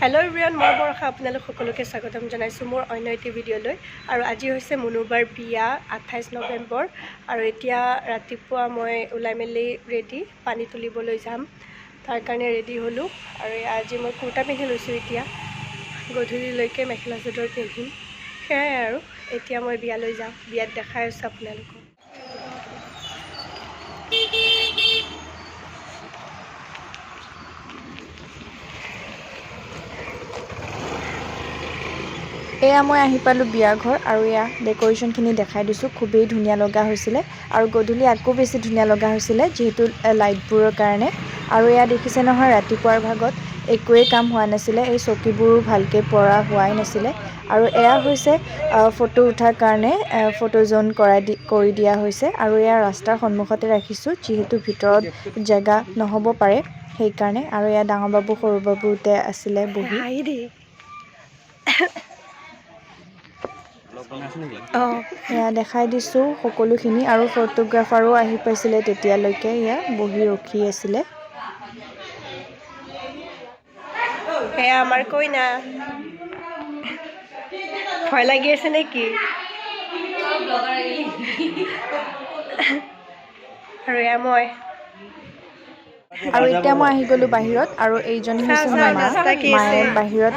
Hello everyone मैं बरखा आपनालोक सकलोके स्वागतम जनाइছো मोर अन्य एटी भिडिओলৈ আৰু আজি হৈছে মুনুবাৰ বিয়া 28 নৱেম্বৰ আৰু এতিয়া ৰাতিপুৱা মই উলাই মেলি ৰেডি পানী তুলিবলৈ যাম তাৰ কাৰণে ৰেডি হলো আৰু আজি মই কুৰ্তা পিন্ধি লৈছো এতিয়া গধূলিলৈকে মেখেলা চাদৰ পিন্ধিম হেয়াই আৰু এতিয়া মই বিয়ালৈ যাম বিয়াত দেখাই আছো আপোনালোকক এয়া মই আহি পালো বিয়া ঘৰ আৰু ইয়া ডেকোৰেশনখিনি দেখাই দিছো খুবেই ধুনিয়া লগা হৈছিলে আৰু গধূলি আকো বেছি ধুনিয়া লগা হৈছিলে যেহেতু লাইটবোৰৰ কাৰণে আৰু ইয়া দেখিছে নহয় ৰাতিপুৱাৰ ভাগত একোৱে কাম হোৱা নাছিলে এই চকীবোৰ ভালকে পৰা হোৱাই নাছিলে আৰু এয়া হৈছে ফটো উঠাৰ কাৰণে ফটো জোন কৰি দিয়া হৈছে আৰু ইয়া ৰাস্তাৰ সন্মুখতে ৰাখিছো যেহেতু ভিতৰত জায়গা নহব পাৰে সেই কাৰণে আৰু ইয়া ডাঙৰ বাবু সৰু বাবুতে আছিলে বহি या देखाई दिसु সকলোখিনি আৰু ফটোগ্ৰাফাৰো আহি পাইছিলে তেতিয়ালৈকে ইয়া বহি ৰখি আছিল এয়া আমাৰ কইনা ভয় লাগি আছে নেকি আৰু এয়া মই আৰু এতিয়া মই আহি গলো বাহিৰত আৰু এইজনী হৈছে মায়ে বাহিৰত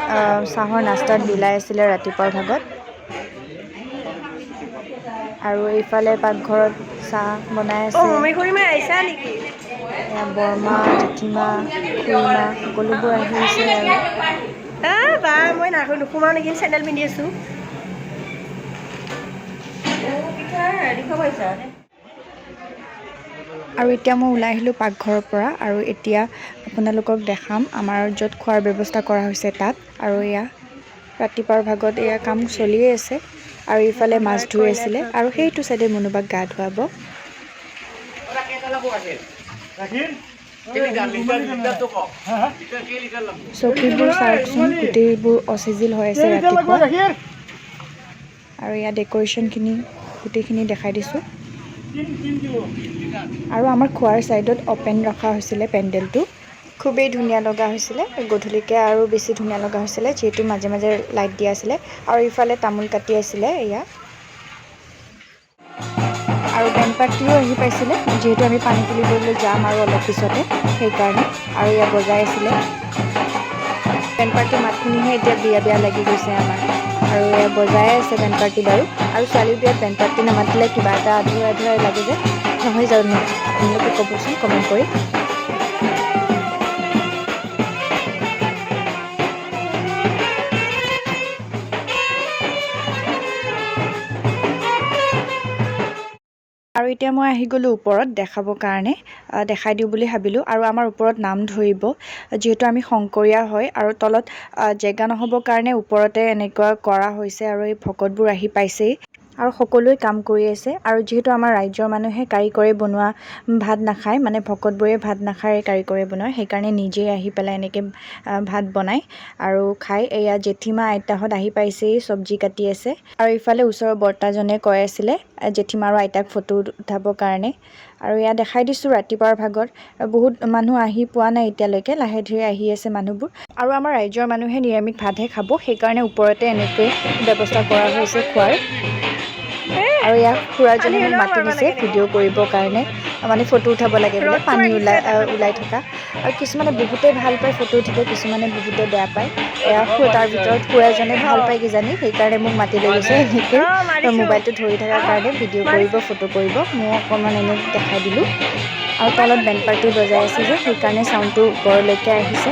চাহৰ নাস্তাত বিলাই আছিল ৰাতিপুৱাৰ ভাগত আৰু এইফালে পাকঘৰত চাহ বনাই আছে মমি খুৰীমা আইছা নেকি বৰ্মা জেঠিমা খুৰীমা সকলোবোৰ আহি আছে আৰু বা মই নুকুমাও নেকি চেণ্ডেল পিন্ধি আছো আৰু এতিয়া মই ওলাই আহিলো পাকঘৰৰ পৰা আৰু এতিয়া আপোনালোকক দেখাম আমাৰ য'ত খোৱাৰ ব্যৱস্থা কৰা হৈছে তাত আৰু এয়া ৰাতিপুৱাৰ ভাগত এয়া কাম চলিয়ে আছে আৰু ইফালে মাছ ধুই আছিল আৰু সেইটো সাইডে মুনুবাক গা ধুৱাব চকীবোৰ চাওকচোন গোটেইবোৰ অচিজিল হৈ আছে ৰাতিপুৱা আৰু ইয়া ডেকোৰেশনখিনি গোটেইখিনি দেখাই দিছো আৰু আমাৰ খোৱাৰ সাইডত ওপেন ৰখা হৈছিল পেন্ডেলটো খুবেই ধুনিয়া লগা হৈছিল গধূলিকে আৰু বেছি ধুনিয়া লগা হৈছিল যেহেতু মাজে মাজে লাইট দিয়া আছিল আৰু ইফালে তামুল কাটি আছিল এয়া আৰু বেন পাৰ্টিও আহি পাইছিল যেহেতু আমি পানী তুলিবলৈ যাম আৰু অলপ পিছতে সেই কাৰণে আৰু ইয়া বজাই আছিল বেন পাৰ্টি মাত শুনিহে এতিয়া বিয়া বিয়া লাগি গৈছে আমাৰ আৰু ইয়া বজাই আছে বেন পাৰ্টি বাৰু আৰু ছোৱালী বিয়াত বেন পাৰ্টি নামাতিলে কিবা এটা আধৰুৱা আধৰুৱা লাগে যে নহয় জানো আপোনালোকে ক'বচোন কমেণ্ট কৰি আৰু এতিয়া মই আহি গলো ওপৰত দেখাবৰ কাৰণে দেখাই দিও বুলি ভাবিলো আৰু আমাৰ ওপৰত নাম ধৰিব যেহেতু আমি শংকৰীয়া হয় আৰু তলত জায়গা নহবৰ কাৰণে ওপৰতে এনেকুৱা কৰা হৈছে আৰু এই ভকতবোৰ আহি পাইছে আৰু সকলোৱে কাম কৰি আছে আৰু যেহেতু আমাৰ ৰাজ্যৰ মানুহে কাৰিকৰে বনোৱা ভাত নাখায় মানে ভকতবোৰে ভাত নাখায় কাৰিকৰে বনোৱা সেই কাৰণে নিজে আহি পেলাই এনেকে ভাত বনাই আৰু খাই এয়া জেঠিমা আইতাহত আহি পাইছে সবজি কাটি আছে আৰু ইফালে ওচৰৰ বৰ্তাজনে কৈ আছিল জেঠিমা আৰু আইতাক ফটো উঠাবৰ কাৰণে আৰু ইয়া দেখাই দিছো ৰাতিপুৱাৰ ভাগত বহুত মানুহ আহি পোৱা নাই এতিয়ালৈকে লাহে ধীৰে আহি আছে মানুহবোৰ আৰু আমাৰ ৰাজ্যৰ মানুহে নিৰামিষ ভাতহে খাব সেই কাৰণে ওপৰতে এনেকৈ ব্যৱস্থা কৰা হৈছে খোৱাৰ আৰু ইয়া খুৰাজনে মোক মাতি দিছে ভিডিঅ' কৰিবৰ কাৰণে মানে ফটো উঠাব লাগে বোলে পানী ওলাই থকা আৰু কিছুমানে বহুতে ভাল পায় ফটো উঠিব কিছুমানে বহুতে বেয়া পায় এয়া তাৰ ভিতৰত খুৰাজনে ভাল পায় কিজানি সেইকাৰণে মোক মাতি লৈ গৈছে এনেকৈ মোবাইলটো ধৰি থকাৰ কাৰণে ভিডিঅ' কৰিব ফটো কৰিব মই অকণমান এনে দেখাই দিলোঁ আৰু তলত বেণ্ড পাৰ্টি বজাই আছে যে সেইকাৰণে চাউণ্ডটো ওপৰলৈকে আহিছে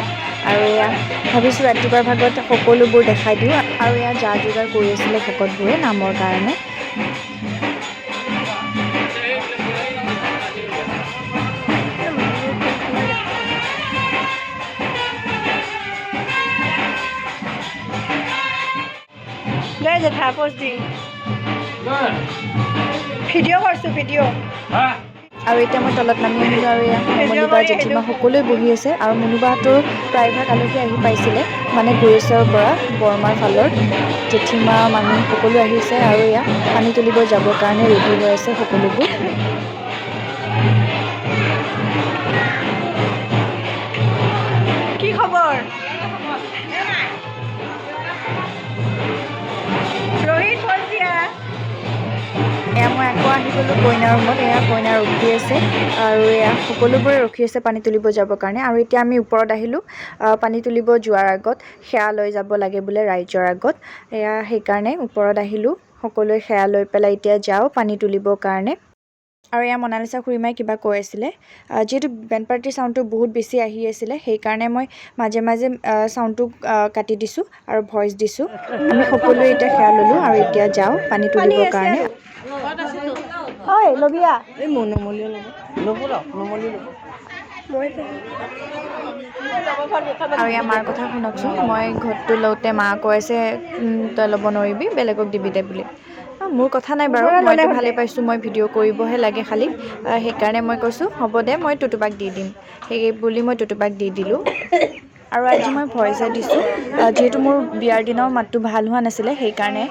আৰু এয়া ভাবিছোঁ ৰাতিপুৱাৰ ভাগত সকলোবোৰ দেখাই দিওঁ আৰু এয়া যা যোগাৰ কৰি আছিলে ভকতবোৰে নামৰ কাৰণে জেঠা পষ্টি ভিডিঅ' কৰিছোঁ ভিডিঅ' আৰু এতিয়া মই তলত নামি আহিলোঁ আৰু এয়া মনুবা জেঠিমা সকলোৱে বহি আছে আৰু মনুবাহঁতৰ প্ৰায়ভাগ আলহী আহি পাইছিলে মানে গুৰেশ্বৰৰ পৰা বৰমাৰ ফালৰ জেঠিমা মানুহ সকলো আহিছে আৰু এয়া পানী তুলিব যাবৰ কাৰণে ৰেডি হৈ আছে সকলোবোৰ কি খবৰ গ'লোঁ কইনাৰ ৰুমত। এয়া কইনা ৰখি আছে আৰু এয়া সকলোবোৰে ৰখি আছে পানী তুলিব যাবৰ কাৰণে। আৰু এতিয়া আমি ওপৰত আহিলোঁ পানী তুলিব যোৱাৰ আগত সেৱা লৈ যাব লাগে বোলে ৰাইজৰ আগত। এয়া সেইকাৰণে ওপৰত আহিলোঁ, সকলোৱে সেৱা লৈ পেলাই এতিয়া যাওঁ পানী তুলিবৰ কাৰণে। আৰু এয়া মনালিছা খুৰীমাই কিবা কৈ আছিলে। যিহেতু বেণ্ড পাৰ্টিৰ চাউণ্ডটো বহুত বেছি আহি আছিলে, সেইকাৰণে মই মাজে মাজে চাউণ্ডটো কাটি দিছোঁ আৰু ভইচ দিছোঁ। আমি সকলোৱে এতিয়া সেৱা ল'লোঁ আৰু এতিয়া যাওঁ পানী তুলিবৰ কাৰণে। ঐ ল'বিয়া আৰু ইয়াৰ মাৰ কথা শুনকচোন। মই ঘৰটো লওঁতে মা কৈ আছে তই ল'ব নোৱাৰিবি, বেলেগক দিবি দে বুলি। মোৰ কথা নাই বাৰু, মইতো ভালেই পাইছোঁ, মই ভিডিঅ' কৰিবহে লাগে খালি। সেইকাৰণে মই কৈছোঁ হ'ব দে মই টুটুবাক দি দিম, সেই বুলি মই টুটুবাক দি দিলোঁ। আৰু আজি মই ভইচে দিছোঁ, যিহেতু মোৰ বিয়াৰ দিনাও মাতটো ভাল হোৱা নাছিলে সেইকাৰণে।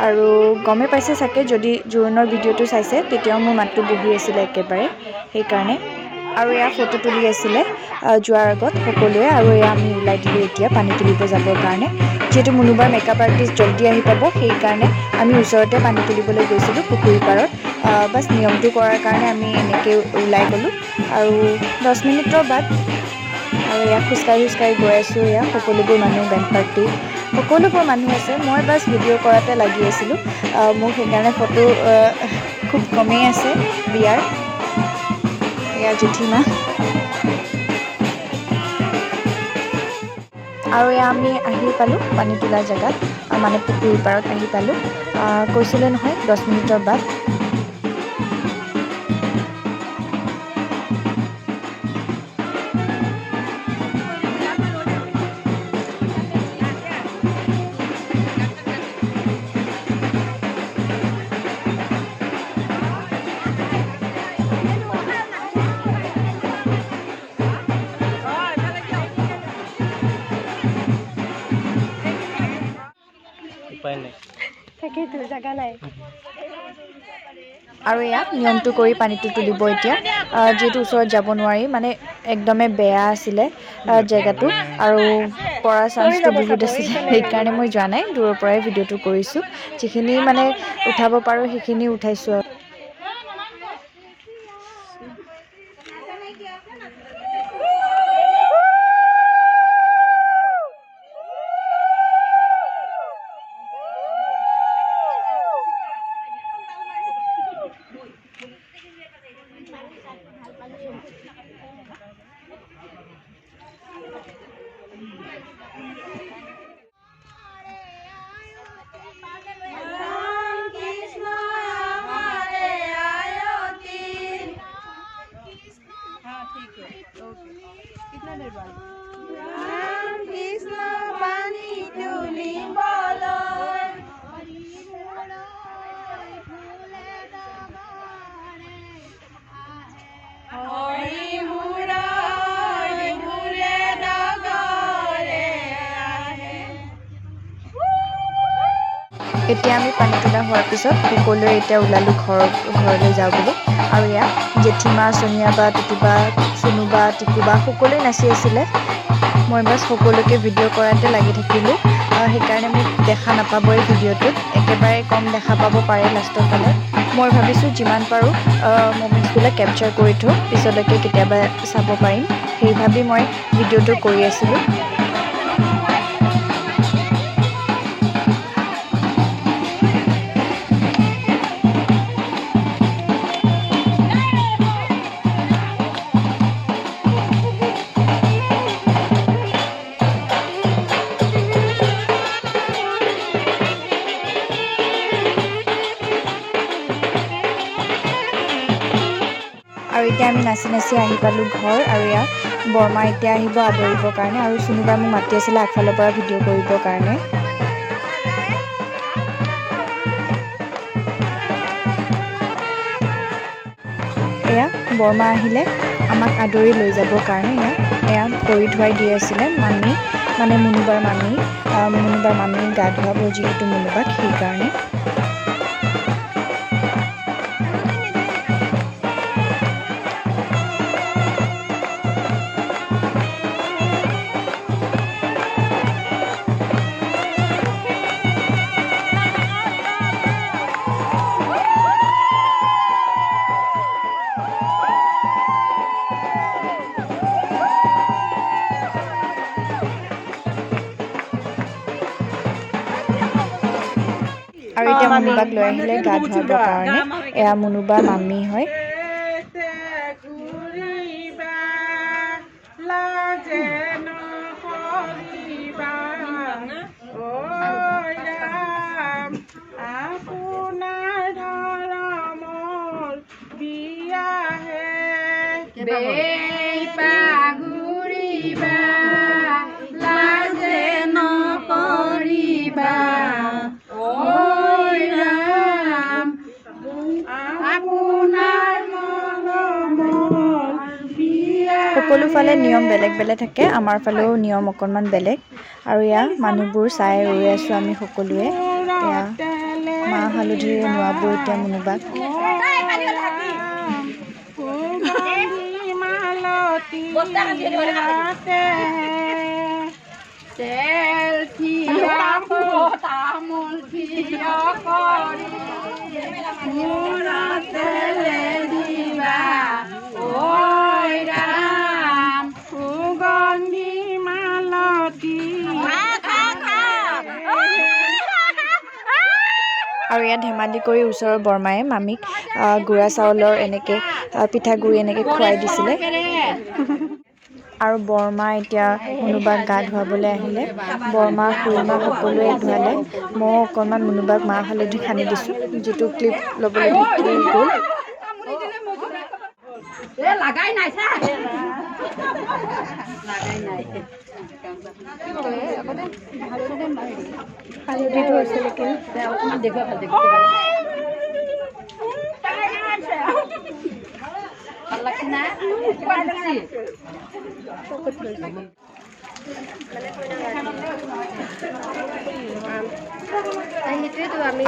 আৰু গমেই পাইছে চাগে যদি জোৰোণৰ ভিডিঅ'টো চাইছে, তেতিয়াও মোৰ মাতটো বহি আছিলে একেবাৰে সেইকাৰণে। আৰু এয়া ফটো তুলি আছিলে যোৱাৰ আগত সকলোৱে। আৰু এয়া আমি ওলাই দিলোঁ এতিয়া পানী তুলিব যাবৰ কাৰণে। যিহেতু মুনুবাৰ মেকআপ আৰ্টিষ্ট জল্দি আহি পাব, সেইকাৰণে আমি ওচৰতে পানী তুলিবলৈ গৈছিলোঁ পুখুৰী পাৰত। বাছ নিয়মটো কৰাৰ কাৰণে আমি এনেকৈ ওলাই গ'লোঁ আৰু 10 মিনিটৰ বাদ। আৰু এয়া খোজকাঢ়ি খোজকাঢ়ি গৈ আছোঁ। এয়া সকলোবোৰ মানুহ, বেণ্ড পাৰ্টি সকলোবোৰ মানুহ আছে। মই বাছ ভিডিঅ' কৰাতে লাগি আছিলোঁ। মোক সেইকাৰণে ফটো খুব কমেই আছে বিয়াৰ। এয়া জেঠীমা। আৰু এয়া আমি আহি পালোঁ পানী তোলা জেগাত, মানে পুখুৰীৰ পাৰত আহি পালোঁ। কৈছিলোঁ নহয় 10 মিনিটৰ বাদ। আৰু এয়া নিয়মটো কৰি পানীটো তুলিব এতিয়া। যিহেতু ওচৰত যাব নোৱাৰি, মানে একদমেই বেয়া আছিলে জেগাটো আৰু পৰাৰ চান্সটো বহুত আছিলে, সেইকাৰণে মই যোৱা নাই, দূৰৰ পৰাই ভিডিঅ'টো কৰিছোঁ। যিখিনি মানে উঠাব পাৰোঁ সেইখিনি উঠাইছোঁ আৰু। এতিয়া আমি পানী তোলা হোৱাৰ পিছত সকলোৱে এতিয়া ওলালোঁ ঘৰলৈ যাওঁ বুলি। আৰু এয়া জেঠীমা, সোনিয়া বা, টুটুবা, চুনুবা, টিকুবা সকলোৱে নাচি আছিলে। মই বাছ সকলোকে ভিডিঅ' কৰাতে লাগি থাকিলোঁ। সেইকাৰণে মোক দেখা নাপাবই ভিডিঅ'টোত, একেবাৰে কম দেখা পাব পাৰে লাষ্টৰ ফালে। মই ভাবিছোঁ যিমান পাৰোঁ মমেণ্টছবিলাক কেপচাৰ কৰি থওঁ, পিছলৈকে কেতিয়াবা চাব পাৰিম, সেই ভাবি মই ভিডিঅ'টো কৰি আছিলোঁ। আৰু এতিয়া আমি নাচি নাচি আহি পালোঁ ঘৰ। আৰু এয়া বৰমা এতিয়া আহিব আদৰিবৰ কাৰণে, আৰু চুনুবাই মোক মাতি আছিলে আগফালৰ পৰা ভিডিঅ' কৰিবৰ কাৰণে। এয়া বৰমা আহিলে আমাক আদৰি লৈ যাবৰ কাৰণে। এয়া ভৰি ধুৱাই দি আছিলে মামী, মানে মুনুবাৰ মামী গা ধুৱাব যিহেতু মুনুবাক, সেইকাৰণে। আৰু এতিয়া মুনুবাক লৈ আহিলে গা ধুৱাবৰ কাৰণে। এয়া মুনুবাৰ মামী হয়। সকলো ফালে নিয়ম বেলেগ বেলেগ থাকে, আমাৰ ফালেও নিয়ম অকণমান বেলেগ। আৰু এয়া মানুহবোৰ চাই ৰৈ আছোঁ আমি সকলোৱে। এয়া মাহ হালধিৰে নোৱাব এতিয়া মুনুবাক। আৰু ইয়াত ধেমালি কৰি ওচৰৰ বৰমায়ে মামীক গুড়া চাউলৰ এনেকৈ পিঠাগুড়ি এনেকৈ খুৱাই দিছিলে। আৰু বৰমা এতিয়া মুনুবাক গা ধুৱাবলৈ আহিলে। বৰমা খুৰীমা সকলোৱে ধুৱালে। ময়ো অকণমান মুনুবাক মাহ হালধি সানি দিছোঁ, যিটো ক্লিপ ল'বলৈ থাকি গ'ল।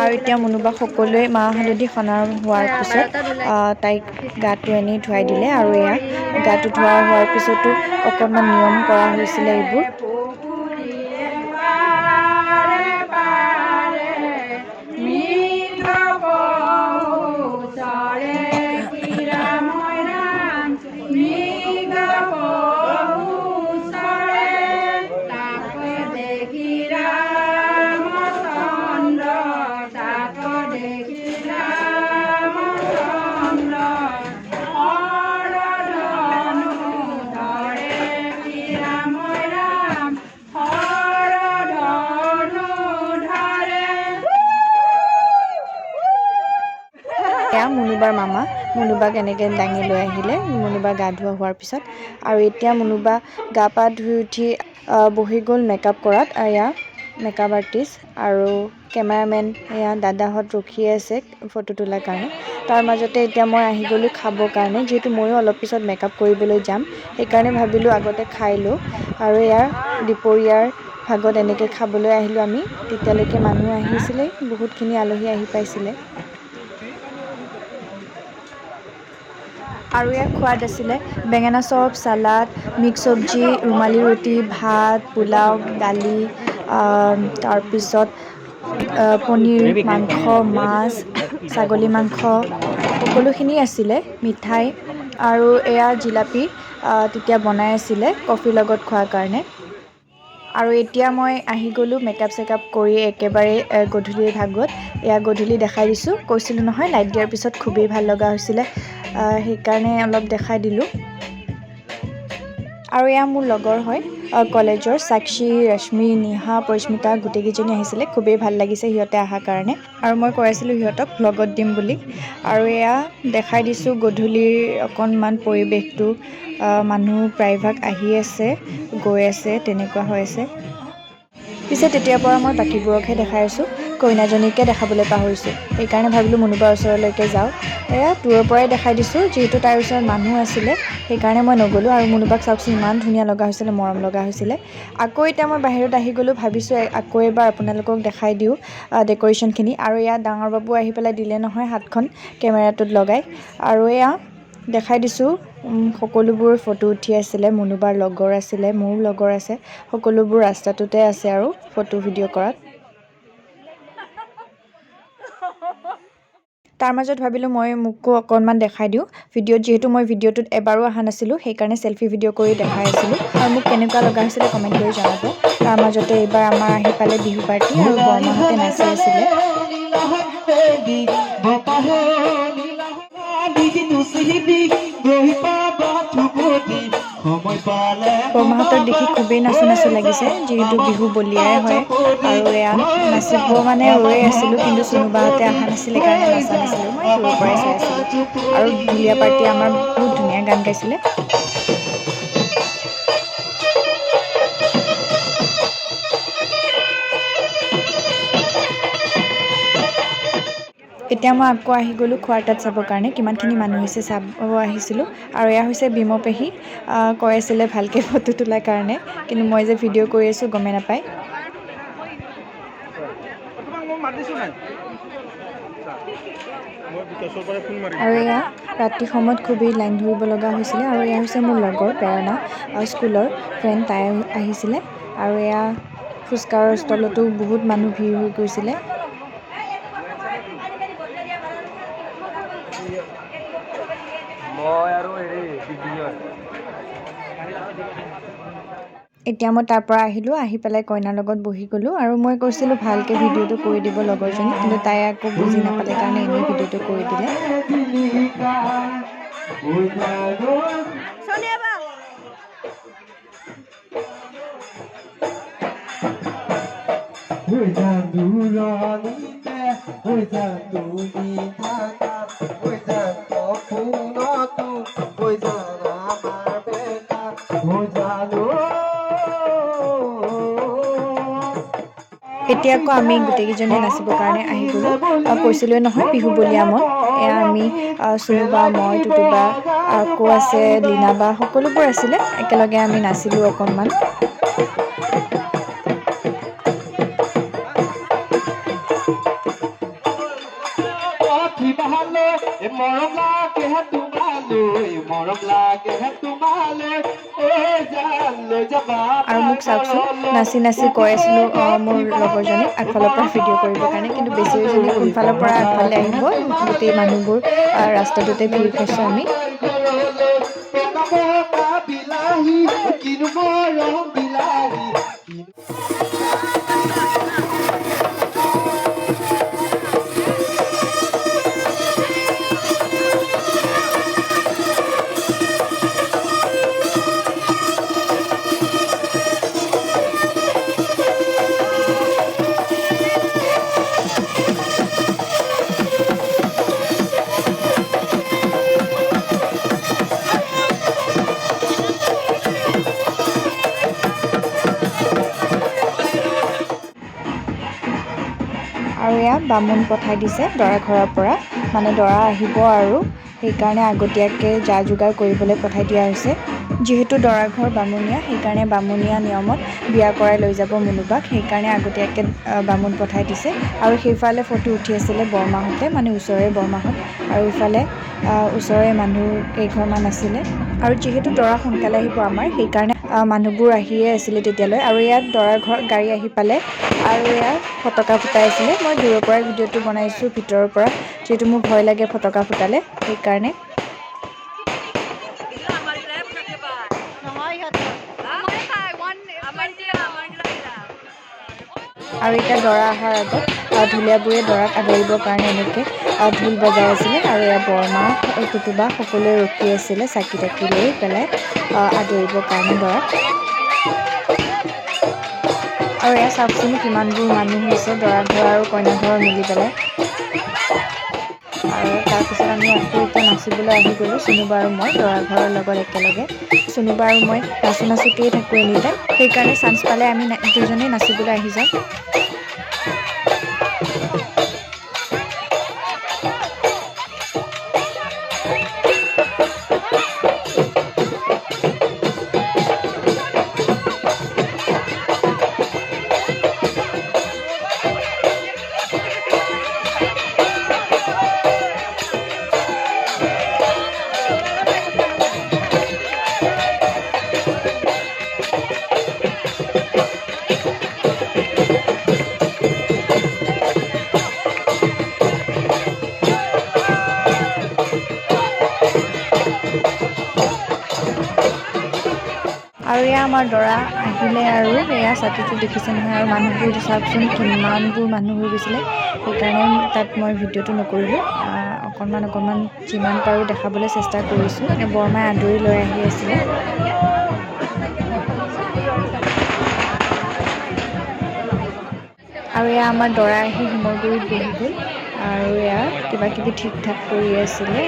আৰু এতিয়া মুনুবাক সকলোৱে মাহ হালধি সনা হোৱাৰ পিছত তাইক গাটো এনেই ধুৱাই দিলে। আৰু এয়া গাটো ধোৱা হোৱাৰ পিছতো অকণমান নিয়ম কৰা হৈছিলে এইবোৰ। এয়া মুনুবাৰ মামা মুনুবাক এনেকৈ দাঙি লৈ আহিলে মুনুবা গা ধোৱা হোৱাৰ পিছত। আৰু এতিয়া মুনুবা গা পা ধুই উঠি বহি গ'ল মেকআপ কৰাত। এয়া মেকআপ আৰ্টিষ্ট আৰু কেমেৰামেন এয়া দাদাহঁত ৰখি আছে ফটো তোলাৰ কাৰণে। তাৰ মাজতে এতিয়া মই আহি গ'লোঁ খাবৰ কাৰণে, যিহেতু ময়ো অলপ পিছত মেকআপ কৰিবলৈ যাম, সেইকাৰণে ভাবিলোঁ আগতে খাই লওঁ। আৰু ইয়াৰ দুপৰীয়াৰ ভাগত এনেকৈ খাবলৈ আহিলোঁ আমি। তেতিয়ালৈকে মানুহ আহিছিলে, বহুতখিনি আলহী আহি পাইছিলে। আৰু ইয়াৰ খোৱাদ আছিলে বেঙেনা চপ, চালাড, মিক্স চব্জি, ৰুমালী ৰুটি, ভাত, পোলাও, দালি, তাৰপিছত পনীৰ, মাংস, মাছ, ছাগলী মাংস সকলোখিনি আছিলে, মিঠাই আৰু এয়া জিলাপি তেতিয়া বনাই আছিলে কফিৰ লগত খোৱাৰ কাৰণে। আৰু এতিয়া মই আহি গ'লোঁ মেকআপ চেকআপ কৰি একেবাৰে গধূলিৰ ভাগত। এয়া গধূলি দেখাই দিছোঁ, কৈছিলোঁ নহয় লাইট দিয়াৰ পিছত খুবেই ভাল লগা হৈছিলে, সেইকাৰণে অলপ দেখাই দিলোঁ। আৰু এয়া মোৰ লগৰ হয় কলেজৰ, সাক্ষী, ৰশ্মি, নিহা, পৰিস্মিতা গোটেইকেইজনী আহিছিলে। খুবেই ভাল লাগিছে সিহঁতে অহাৰ কাৰণে। আৰু মই কৈ আছিলোঁ সিহঁতক ভ্লগত দিম বুলি। আৰু এয়া দেখাই দিছোঁ গধূলিৰ অকণমান পৰিৱেশটো। মানুহ প্ৰায়ভাগ আহি আছে গৈ আছে তেনেকুৱা হৈ আছে। পিছে তেতিয়াৰ পৰা মই বাকীবোৰকহে দেখাই আছোঁ, কইনাজনীকে দেখাবলৈ পাহৰিছোঁ। সেইকাৰণে ভাবিলোঁ মুনুবাৰ ওচৰলৈকে যাওঁ। এয়া দূৰৰ পৰাই দেখাই দিছোঁ, যিহেতু তাৰ ওচৰত মানুহ আছিলে সেইকাৰণে মই নগ'লোঁ। আৰু মুনুবাক চাওকচোন ইমান ধুনীয়া লগা হৈছিলে, মৰম লগা হৈছিলে। আকৌ এতিয়া মই বাহিৰত আহি গ'লোঁ, ভাবিছোঁ আকৌ এবাৰ আপোনালোকক দেখাই দিওঁ ডেক'ৰেশ্যনখিনি। আৰু এয়া ডাঙৰ বাবু আহি পেলাই দিলে নহয় হাতখন কেমেৰাটোত লগাই। আৰু এয়া দেখাই দিছোঁ সকলোবোৰ ফটো উঠি আছিলে, মুনুবাৰ লগৰ আছিলে, মোৰো লগৰ আছে, সকলোবোৰ ৰাস্তাটোতে আছে আৰু ফটো ভিডিঅ' কৰাত। তাৰ মাজত ভাবিলোঁ মোকো অকণমান দেখাই দিওঁ ভিডিঅ'ত, যিহেতু মই ভিডিঅ'টোত এবাৰো অহা নাছিলোঁ, সেইকাৰণে চেল্ফি ভিডিঅ' কৰি দেখাই আছিলোঁ। আৰু মোক কেনেকুৱা লগা হৈছিলে কমেণ্ট কৰি জনাব। তাৰ মাজতে এইবাৰ আমাৰ আহি পালে বিহু পাৰ্টি আৰু বৰমাহঁতে নাচি আছিলে। বৰমাহঁতক দেখি খুবেই নাচো নাচো লাগিছে, যিহেতু বিহু বলিয়াই হয়। আৰু এয়া নাচিব মানে ৰৈ আছিলোঁ, কিন্তু চুনুবাহঁতে অহা নাছিলে কাৰণে নাচা নাছিলোঁ। মই দূৰৰ পৰাই চাই আছিলোঁ। আৰু ঢুলীয়া পাৰ্টিয়ে আমাৰ বহুত ধুনীয়া গান গাইছিলে। এতিয়া মই আকৌ আহি গ'লোঁ খোৱাৰ তাত চাবৰ কাৰণে, কিমানখিনি মানুহ হৈছে চাব আহিছিলোঁ। আৰু এয়া হৈছে বিম পেহী, কৈ আছিলে ভালকৈ ফটো তোলাৰ কাৰণে, কিন্তু মই যে ভিডিঅ' কৰি আছোঁ গমেই নাপায়। আৰু এয়া ৰাতি সময়ত খুবেই লাইন ধৰিব লগা হৈছিলে। আৰু এয়া হৈছে মোৰ লগৰ প্ৰেৰণা, স্কুলৰ ফ্ৰেণ্ড, তাই আহিছিলে। আৰু এয়া ফুচকাৰ ষ্টলতো বহুত মানুহ ভিৰ হৈ গৈছিলে। এতিয়া মই তাৰ পৰা আহিলোঁ, আহি পেলাই কইনাৰ লগত বহি গ'লোঁ। আৰু মই কৈছিলোঁ ভালকৈ ভিডিঅ'টো কৰি দিব লগৰজনী, কিন্তু তাই আকৌ বুজি নাপালে কাৰণে এনেই ভিডিঅ'টো কৰি দিলে। এতিয়া আকৌ আমি গোটেইকেইজনীয়ে নাচিবৰ কাৰণে আহি গ'লোঁ। কৈছিলোঁৱে নহয় বিহু বলিয়া মন। এয়া আমি চুনুবা, মই, টুটুবা, আকৌ আছে লীনাবা, সকলোবোৰ আছিলে। একেলগে আমি নাচিলোঁ অকণমান। আৰু মোক চাওকচোন, নাচি নাচি কৈ আছিলোঁ মোৰ লগৰজনীক আগফালৰ পৰা ভিডিঅ' কৰিবৰ কাৰণে, কিন্তু বেছিজনী কোনফালৰ পৰা আগফালে আহিব, গোটেই মানুহবোৰ ৰাস্তাটোতে ভিৰ খাইছোঁ আমি। আৰু এয়া বামুণ পঠাই দিছে দৰা ঘৰৰ পৰা, মানে দৰা আহিব আৰু সেইকাৰণে আগতীয়াকৈ যা যোগাৰ কৰিবলৈ পঠাই দিয়া হৈছে। যিহেতু দৰা ঘৰ বামুণীয়া, সেইকাৰণে বামুণীয়া নিয়মত বিয়া কৰাই লৈ যাব মুনুবাক, সেইকাৰণে আগতীয়াকৈ বামুণ পঠাই দিছে। আৰু সেইফালে ফটো উঠি আছিলে বৰমাহঁতে, মানে ওচৰৰে বৰমাহঁত, আৰু ইফালে ওচৰৰে মানুহ কেইঘৰমান আছিলে। আৰু যিহেতু দৰা সোনকালে আহিব আমাৰ, সেইকাৰণে মানুহবোৰ আহিয়ে আছিলে তেতিয়ালৈ। আৰু ইয়াত দৰাৰ ঘৰ গাড়ী আহি পালে, আৰু ইয়াত ফটকা ফুটাই আছিলে। মই দূৰৰ পৰাই ভিডিঅ'টো বনাইছোঁ ভিতৰৰ পৰা, যিহেতু মোৰ ভয় লাগে ফটকা ফুটালে, সেইকাৰণে। আৰু এতিয়া দৰা অহাৰ আগত ঢুলীয়াবোৰে দৰাক আদৰিবৰ কাৰণে এনেকৈ ঢোল বজাই আছিলে। আৰু এয়া বৰমা, টুটুবা সকলোৱে ৰখি আছিলে চাকি তাকি লৈ পেলাই আদৰিবৰ কাৰণে দৰাক। আৰু এয়া চাওকচোন কিমানবোৰ মানুহ হৈছে দৰা ঘৰ আৰু কইনা ঘৰৰ মিলি পেলাই। আৰু তাৰপিছত আমি আকৌ এতিয়া নাচিবলৈ আহি গ'লোঁ, চুনুবা আৰু মই দৰা ঘৰৰ লগত একেলগে। চুনুবা আৰু মই নাচো নাচোকেই থাকোঁ এনি টাইম, সেইকাৰণে চান্স পালে আমি দুজনেই নাচিবলৈ আহি যাওঁ। আৰু এয়া আমাৰ দৰা আহি আহিলে আৰু সেয়া ছাতিটো দেখিছে নহয়, আৰু মানুহবোৰ চাওকচোন কিমানবোৰ মানুহ হৈ গৈছিলে। সেইকাৰণে তাত মই ভিডিঅ'টো নকৰিলোঁ। অকণমান যিমান পাৰোঁ দেখাবলৈ চেষ্টা কৰিছোঁ। বৰমাই আদৰি লৈ আহি আছিলে। আৰু এয়া আমাৰ দৰা আহি হোমৰ গুৰিত বহি গ'ল, আৰু এয়া কিবা কিবি ঠিক ঠাক কৰি আছিলে,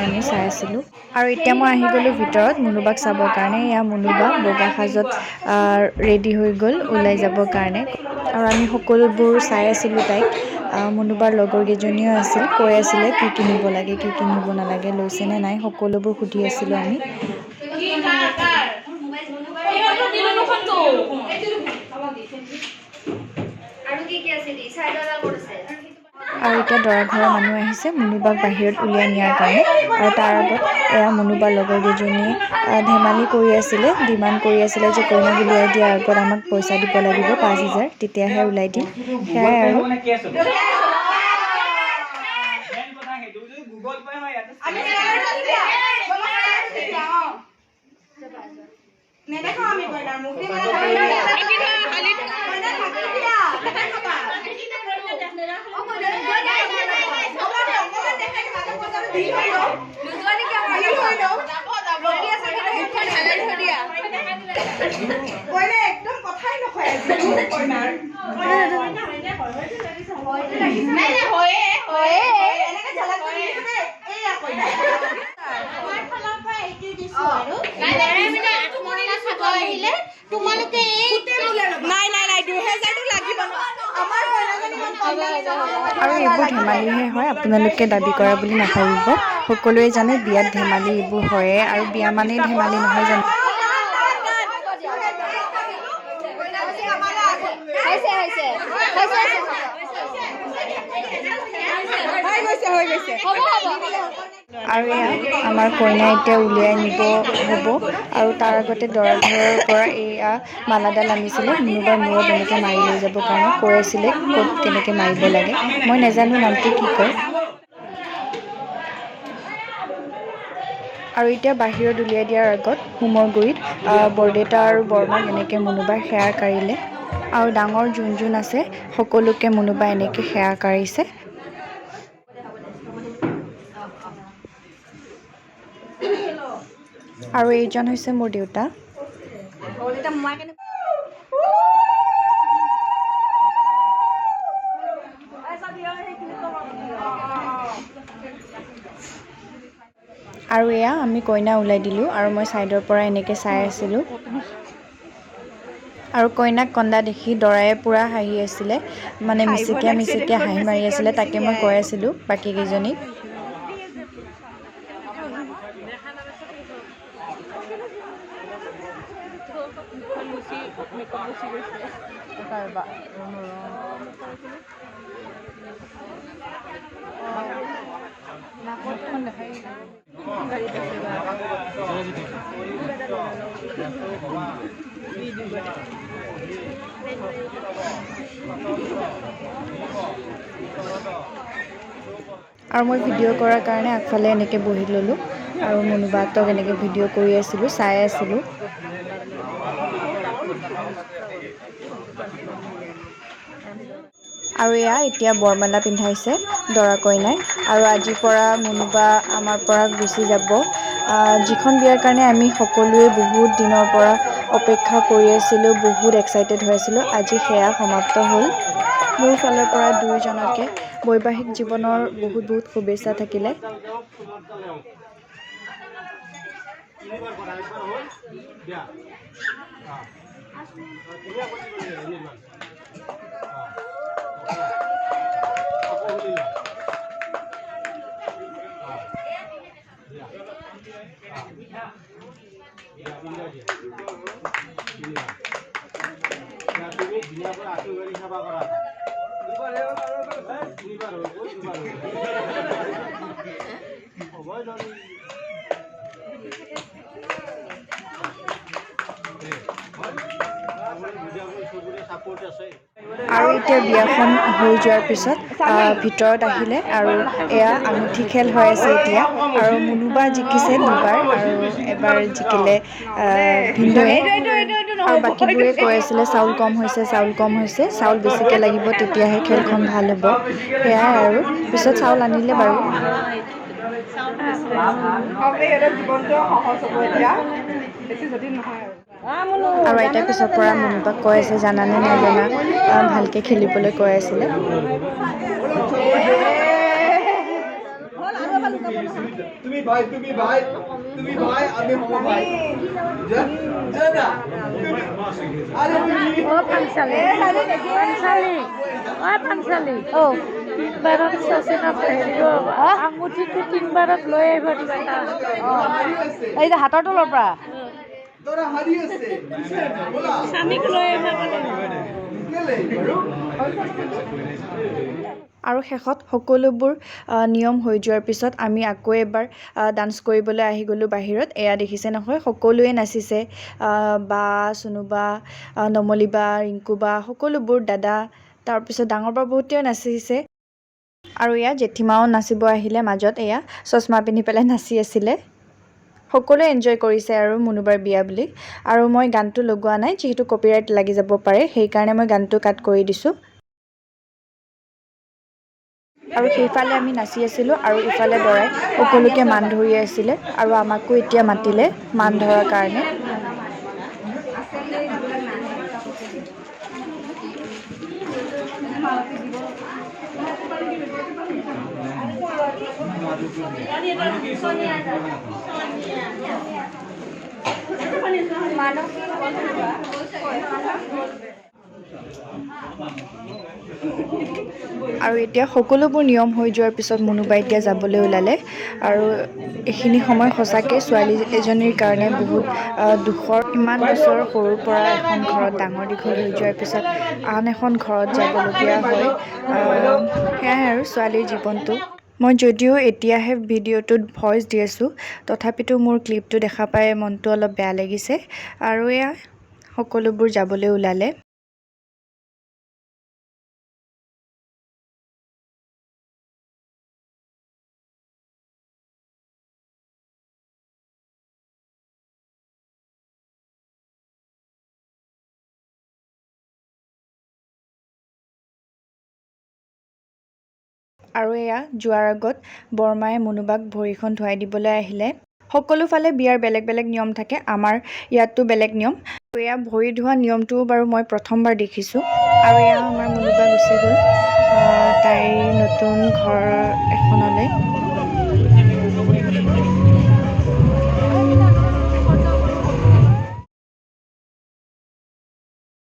আমি চাই আছিলোঁ। আৰু এতিয়া মই আহি গ'লোঁ ভিতৰত মুনুবাক চাবৰ কাৰণে। এয়া মুনুবা বগা সাজত ৰেডি হৈ গ'ল ওলাই যাবৰ কাৰণে, আৰু আমি সকলোবোৰ চাই আছিলোঁ তাইক। মুনুবাৰ লগৰ কেইজনীও আছিল, কৈ আছিলে কি কিনিব লাগে, কি কিনিব নালাগে, লৈছেনে নাই, সকলোবোৰ সুধি আছিলোঁ আমি। আৰু এতিয়া দৰা ঘৰৰ মানুহ আহিছে মুনুবাক বাহিৰত উলিয়াই নিয়াৰ কাৰণে, আৰু তাৰ আগত এয়া মুনুবাৰ লগৰ কেইজনীয়ে ধেমালি কৰি আছিলে, ডিমাণ্ড কৰি আছিলে যে কইনাক উলিয়াই দিয়াৰ আগত আমাক পইচা দিব লাগিব 5,000, তেতিয়াহে ওলাই দিম। সেয়াই আৰু আৰু এইবোৰ ধেমালিহে হয়, আপোনালোকে দাবী কৰা বুলি নাভাবিব। সকলোৱে জানে বিয়াত ধেমালি এইবোৰ হয়ে, আৰু বিয়া মানেই ধেমালি নহয় জানো। আৰু এয়া আমাৰ কইনা এতিয়া উলিয়াই নিব হ'ব, আৰু তাৰ আগতে দৰা ঘৰৰ পৰা এয়া মালাডাল আনিছিলে মুনুবাৰ মূৰত এনেকৈ মাৰি লৈ যাবৰ কাৰণে, কৈ আছিলে ক'ত কেনেকৈ মাৰিব লাগে, মই নাজানো নামটো কি কয়। আৰু এতিয়া বাহিৰত উলিয়াই দিয়াৰ আগত হোমৰ গুৰিত বৰদেউতা আৰু বৰমাক এনেকৈ মুনুবাই সেৱা কাঢ়িলে, আৰু ডাঙৰ যোন আছে সকলোকে মুনুবাই এনেকৈ সেৱা কাঢ়িছে। আৰু এইজন হৈছে মোৰ দেউতা। আৰু এয়া আমি কইনা ওলাই দিলোঁ, আৰু মই ছাইডৰ পৰা এনেকৈ চাই আছিলোঁ। আৰু কইনাক কন্দা দেখি দৰাই পূৰা হাঁহি আছিলে, মানে মিচিকিয়া হাঁহি মাৰি আছিলে, তাকে মই কৈ আছিলোঁ বাকী কেইজনীক। আৰু মই ভিডিঅ' কৰাৰ কাৰণে আগফালে এনেকৈ বহি ল'লোঁ, আৰু মুনুবাহঁতক এনেকৈ ভিডিঅ' কৰি আছিলোঁ, চাই আছিলোঁ। আৰু এয়া এতিয়া বৰমালা পিন্ধাইছে দৰা কইনাই, আৰু আজিৰ পৰা মুনুবা আমাৰ পৰা গুচি যাব। যিখন বিয়াৰ কাৰণে আমি সকলোৱে বহুত দিনৰ পৰা অপেক্ষা কৰি আছিলোঁ, বহুত এক্সাইটেড হৈ আছিলোঁ, আজি সেয়া সমাপ্ত হ'ল। মোৰ ফালৰ পৰা দুয়োজনকে বৈবাহিক জীৱনৰ বহুত শুভেচ্ছা থাকিলে। আৰু এতিয়া বিয়াখন হৈ যোৱাৰ পিছত ভিতৰত আহিলে, আৰু এয়া আঙুঠি খেল হৈ আছে এতিয়া, আৰু মুনুবা জিকিছে দুবাৰ, আৰু এবাৰ জিকিলে ভিনদেউৱে। আৰু বাকীবোৰে কৈ আছিলে চাউল কম হৈছে, চাউল বেছিকৈ লাগিব, তেতিয়াহে খেলখন ভাল হ'ব। সেয়াই আৰু পিছত চাউল আনিলে বাৰু। আৰু আইতাই পিছৰ পৰা মুনুবাক কৈ আছে জানানে নাজানা, ভালকৈ খেলিবলৈ কৈ আছিলে। তুমি ভাই আমি হব ভাই জানা আঙুঠিটো 3 বাৰত লৈ আহিব দিবা। এই যে হাতৰ তলৰ পৰা স্বামীক লৈ আহিব। আৰু শেষত সকলোবোৰ নিয়ম হৈ যোৱাৰ পিছত আমি আকৌ এবাৰ ডান্স কৰিবলৈ আহি গ'লোঁ বাহিৰত। এয়া দেখিছে নহয়, সকলোৱে নাচিছে, বা চুনুবা, নমলিবা, ৰিংকুবা, সকলোবোৰ দাদা, তাৰপিছত ডাঙৰ পৰা বহুতেও নাচিছে। আৰু এয়া জেঠীমাও নাচিব আহিলে মাজত, এয়া চশমা পিন্ধি পেলাই নাচি আছিলে। সকলোৱে এনজয় কৰিছে আৰু মুনুবাৰ বিয়া বুলি। আৰু মই গানটো লগোৱা নাই, যিহেতু কপিৰাইট লাগি যাব পাৰে, সেইকাৰণে মই গানটো কাট কৰি দিছোঁ। আৰু সেইফালে আমি নাচি আছিলোঁ আৰু ইফালে দৰাই সকলোকে মান ধৰি আছিলে, আৰু আমাকো এতিয়া মাতিলে মান ধৰাৰ কাৰণে। আৰু এতিয়া সকলোবোৰ নিয়ম হৈ যোৱাৰ পিছত মুনুবাই এতিয়া যাবলৈ ওলালে। আৰু এইখিনি সময় সঁচাকৈ ছোৱালী এজনীৰ কাৰণে বহুত দুখৰ। ইমান বছৰ সৰুৰ পৰা এখন ঘৰত ডাঙৰ দীঘল হৈ যোৱাৰ পিছত আন এখন ঘৰত যাবলগীয়া হয়। সেয়াই আৰু ছোৱালীৰ জীৱনটো। মই যদিও এতিয়াহে ভিডিঅ'টোত ভইচ দি আছোঁ, তথাপিতো মোৰ ক্লিপটো দেখা পাই মনটো অলপ বেয়া লাগিছে। আৰু এয়া সকলোবোৰ যাবলৈ ওলালে। আৰু এয়া যোৱাৰ আগত বৰমায়ে মুনুবাক ভৰিখন ধুৱাই দিবলৈ আহিলে। সকলো ফালে বিয়াৰ বেলেগ বেলেগ নিয়ম থাকে, আমাৰ ইয়াতো বেলেগ নিয়ম। আৰু এয়া ভৰি ধোৱা নিয়মটোও বাৰু মই প্ৰথমবাৰ দেখিছোঁ। আৰু এয়া আমাৰ মুনুবা গুচি গ'ল তাইৰ নতুন ঘৰ এখনলৈ।